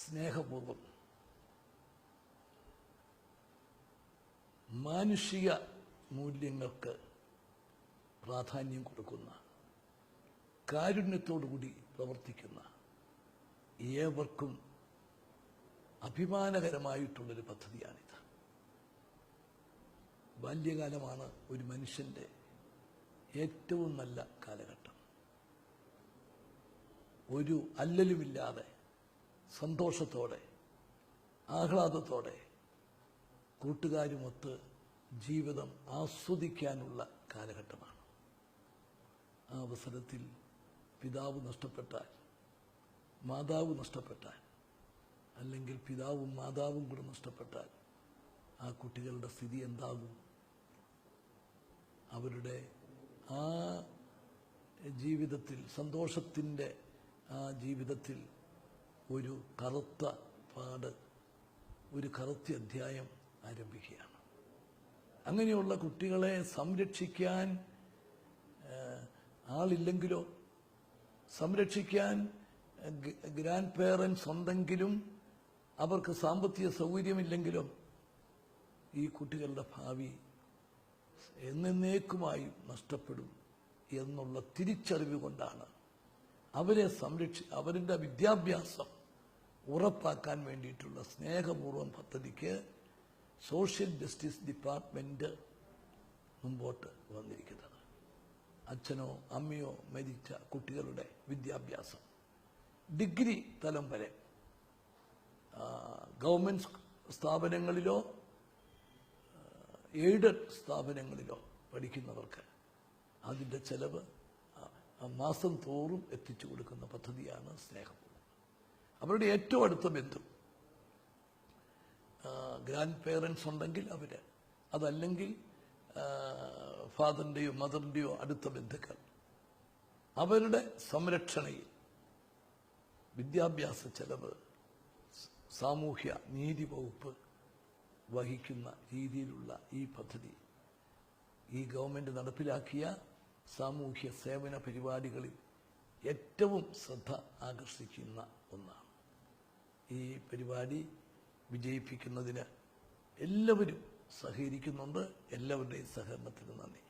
സ്നേഹപൂർവം മാനുഷിക മൂല്യങ്ങൾക്ക് പ്രാധാന്യം കൊടുക്കുന്ന, കാരുണ്യത്തോടുകൂടി പ്രവർത്തിക്കുന്ന, ഏവർക്കും അഭിമാനകരമായിട്ടുള്ളൊരു പദ്ധതിയാണിത്. ബാല്യകാലമാണ് ഒരു മനുഷ്യന്റെ ഏറ്റവും നല്ല കാലഘട്ടം. ഒരു അല്ലലുമില്ലാതെ സന്തോഷത്തോടെ ആഹ്ലാദത്തോടെ കൂട്ടുകാരുമൊത്ത് ജീവിതം ആസ്വദിക്കാനുള്ള കാലഘട്ടമാണ്. ആ അവസരത്തിൽ പിതാവ് നഷ്ടപ്പെട്ടാൽ, മാതാവ് നഷ്ടപ്പെട്ടാൽ, അല്ലെങ്കിൽ പിതാവും മാതാവും കൂടെ നഷ്ടപ്പെട്ടാൽ ആ കുട്ടികളുടെ സ്ഥിതി എന്താകും? അവരുടെ ആ ജീവിതത്തിൽ, സന്തോഷത്തിൻ്റെ ആ ജീവിതത്തിൽ ഒരു കറുത്ത പാട്, ഒരു കറുത്ത അധ്യായം ആരംഭിക്കുകയാണ്. അങ്ങനെയുള്ള കുട്ടികളെ സംരക്ഷിക്കാൻ ആളില്ലെങ്കിലോ, സംരക്ഷിക്കാൻ ഗ്രാൻഡ് പേരൻസ് ഉണ്ടെങ്കിലും അവർക്ക് സാമ്പത്തിക സൗകര്യമില്ലെങ്കിലും ഈ കുട്ടികളുടെ ഭാവി എന്നേക്കുമായും നഷ്ടപ്പെടും എന്നുള്ള തിരിച്ചറിവ് കൊണ്ടാണ് അവരെ അവരുടെ വിദ്യാഭ്യാസം ഉറപ്പാക്കാൻ വേണ്ടിയിട്ടുള്ള സ്നേഹപൂർവ്വം പദ്ധതിക്ക് സോഷ്യൽ ജസ്റ്റിസ് ഡിപ്പാർട്ട്മെന്റ് മുമ്പോട്ട് വന്നിരിക്കുന്നത്. അച്ഛനോ അമ്മയോ മരിച്ച കുട്ടികളുടെ വിദ്യാഭ്യാസം ഡിഗ്രി തലം വരെ ഗവൺമെന്റ് സ്ഥാപനങ്ങളിലോ എയ്ഡഡ് സ്ഥാപനങ്ങളിലോ പഠിക്കുന്നവർക്ക് അതിൻ്റെ ചെലവ് മാസം തോറും എത്തിച്ചു കൊടുക്കുന്ന പദ്ധതിയാണ് സ്നേഹപൂർവ്വം. അവരുടെ ഏറ്റവും അടുത്ത ബന്ധു ഗ്രാൻഡ് പേരൻസ് ഉണ്ടെങ്കിൽ അവര്, അതല്ലെങ്കിൽ ഫാദറിൻ്റെയോ മദറിൻ്റെയോ അടുത്ത ബന്ധുക്കൾ, അവരുടെ സംരക്ഷണയിൽ വിദ്യാഭ്യാസ ചെലവ് സാമൂഹ്യ നീതി വകുപ്പ് വഹിക്കുന്ന രീതിയിലുള്ള ഈ പദ്ധതി ഈ ഗവൺമെന്റ് നടപ്പിലാക്കിയ സാമൂഹ്യ സേവന പരിപാടികളിൽ ഏറ്റവും ശ്രദ്ധ ആകർഷിക്കുന്ന ഒന്നാണ്. ഈ പരിപാടി വിജയിപ്പിക്കുന്നതിന് എല്ലാവരും സഹകരിക്കുന്നുണ്ട്. എല്ലാവരുടെയും സഹകരണത്തിന് നന്ദി.